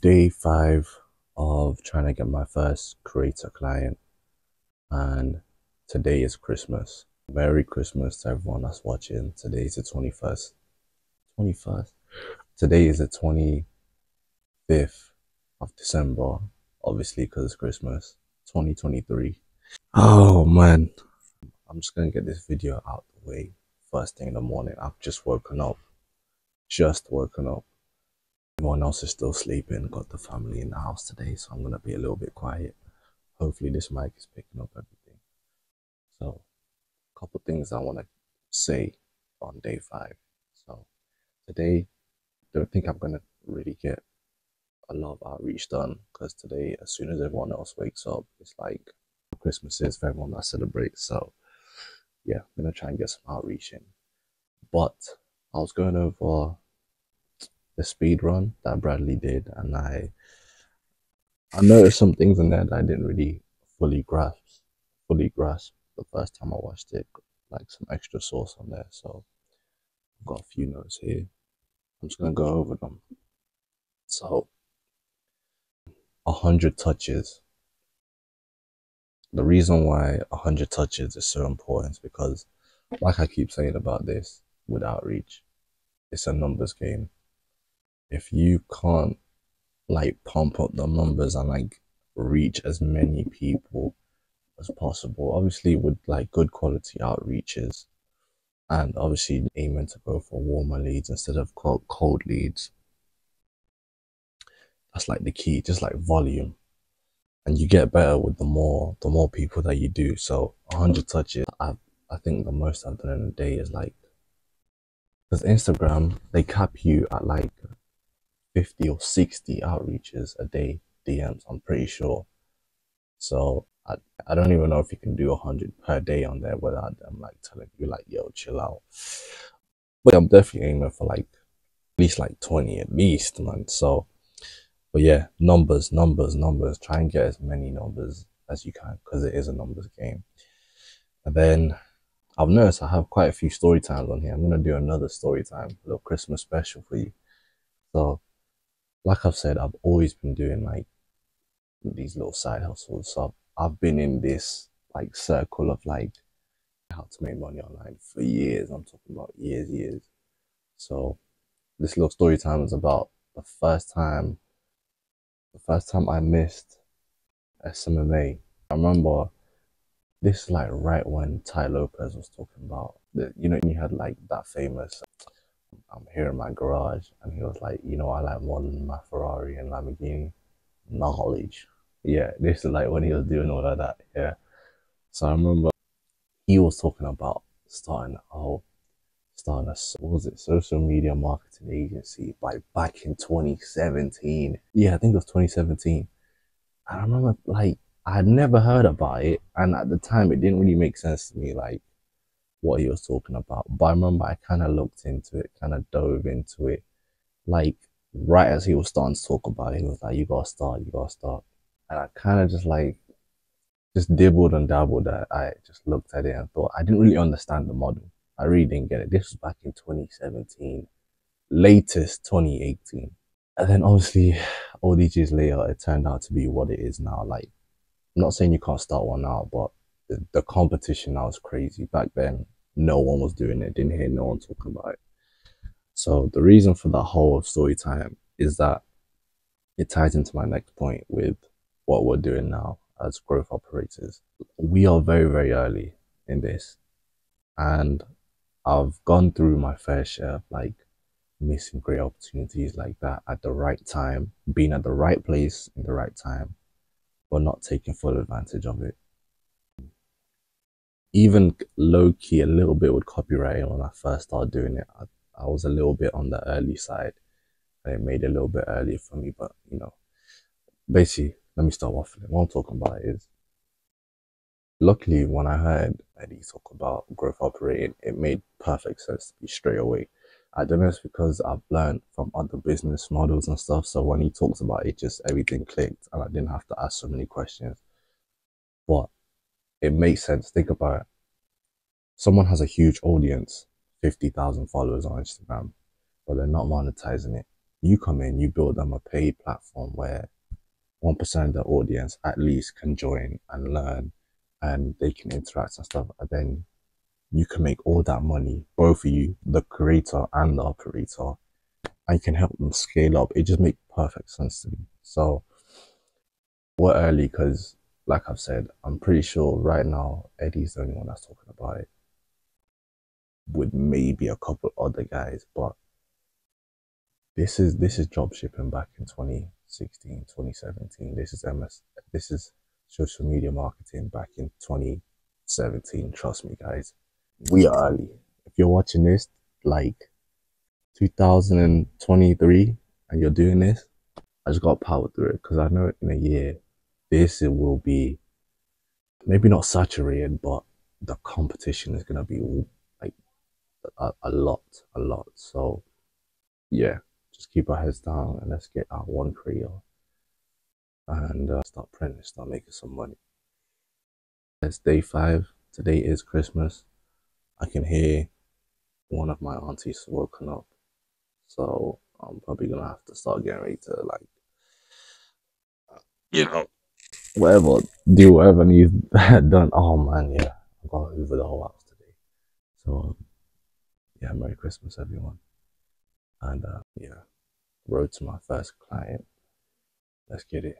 Day 5 of trying to get my first creator client, and today is Christmas. Merry Christmas to everyone that's watching. Today is the 21st. 21st. Today is the 25th of December, obviously because it's Christmas, 2023. Oh man, I'm just gonna get this video out the way first thing in the morning. I've just woken up. Just woken up. Everyone else is still sleeping, got the family in the house today, so I'm gonna be a little bit quiet. Hopefully this mic is picking up everything. So, a couple things I want to say on day 5. So, today, don't think I'm gonna really get a lot of outreach done because today, as soon as everyone else wakes up, it's like Christmas is for everyone that celebrates. So, yeah, I'm gonna try and get some outreach in. But I was going over the speed run that Bradley did, and I noticed some things in there that I didn't really fully grasp. Fully grasp the first time I watched it, like some extra sauce on there. So I've got a few notes here. I'm just gonna go over them. So 100 touches. The reason why 100 touches is so important is because, like I keep saying about this with outreach, it's a numbers game. If you can't like pump up the numbers and like reach as many people as possible, obviously with like good quality outreaches, and obviously aiming to go for warmer leads instead of cold leads. That's like the key, just like volume. And you get better with the more people that you do. So 100 touches, I think the most I've done in a day is like, because Instagram, they cap you at like 50 or 60 outreaches a day, DMs, I'm pretty sure. So I don't even know if you can do 100 per day on there without them like telling you like, yo, chill out. But I'm definitely aiming for like at least like 20 at least, man. So, but yeah, numbers. Try and get as many numbers as you can because it is a numbers game. And then I've noticed I have quite a few story times on here. I'm gonna do another story time, a little Christmas special for you. So, like I've said, I've always been doing like these little side hustles. So I've been in this like circle of like how to make money online for years. I'm talking about years. So this little story time is about the first time I missed SMMA. I remember this is like right when Ty Lopez was talking about the, you had like that famous I'm here in my garage, and he was like, I like more than my Ferrari and Lamborghini. Knowledge. Yeah, this is like when he was doing all of that. Yeah. So I remember he was talking about starting a what was it, social media marketing agency by back in 2017. Yeah, I think it was 2017. And I remember like I had never heard about it, and at the time it didn't really make sense to me like what he was talking about. But I remember I kind of looked into it, kind of dove into it, like right as he was starting to talk about it, he was like, you gotta start. And I kind of just dibbled and dabbled. I just looked at it and thought I didn't really understand the model. I really didn't get it. This was back in 2017, latest 2018. And then obviously all these years later, it turned out to be what it is now. Like, I'm not saying you can't start one now, but the competition now is crazy. Back then, no one was doing it. Didn't hear no one talking about it. So the reason for that whole story time is that it ties into my next point with what we're doing now as growth operators. We are very early in this, and I've gone through my fair share of like missing great opportunities like that at the right time, being at the right place in the right time, but not taking full advantage of it. Even low key, a little bit with copywriting when I first started doing it, I was a little bit on the early side, and it made it a little bit earlier for me. But basically, let me start waffling. What I'm talking about is, luckily, when I heard Eddie talk about growth operating, it made perfect sense to me straight away. I don't know if it's because I've learned from other business models and stuff. So when he talks about it, just everything clicked and I didn't have to ask so many questions. But it makes sense. Think about it. Someone has a huge audience, 50,000 followers on Instagram, but they're not monetizing it. You come in, you build them a paid platform where 1% of the audience at least can join and learn, and they can interact and stuff. And then you can make all that money, both of you, the creator and the operator, and you can help them scale up. It just makes perfect sense to me. So we're early because, like I've said, I'm pretty sure right now Eddie's the only one that's talking about it, with maybe a couple other guys. But this is drop shipping back in 2016, 2017. This is social media marketing back in 2017. Trust me, guys. We are early. If you're watching this like 2023 and you're doing this, I just got to power through it, because I know in a year this it will be maybe not saturated, but the competition is gonna be like a lot. So yeah, just keep our heads down and let's get our one creator and start printing, start making some money. It's day 5. Today is Christmas. I can hear one of my aunties woken up, so I'm probably gonna have to start getting ready to, like, you know, whatever, do whatever needs done. Oh man, yeah, I got to hoover the whole house today. So yeah, Merry Christmas, everyone, and yeah, road to my first client. Let's get it.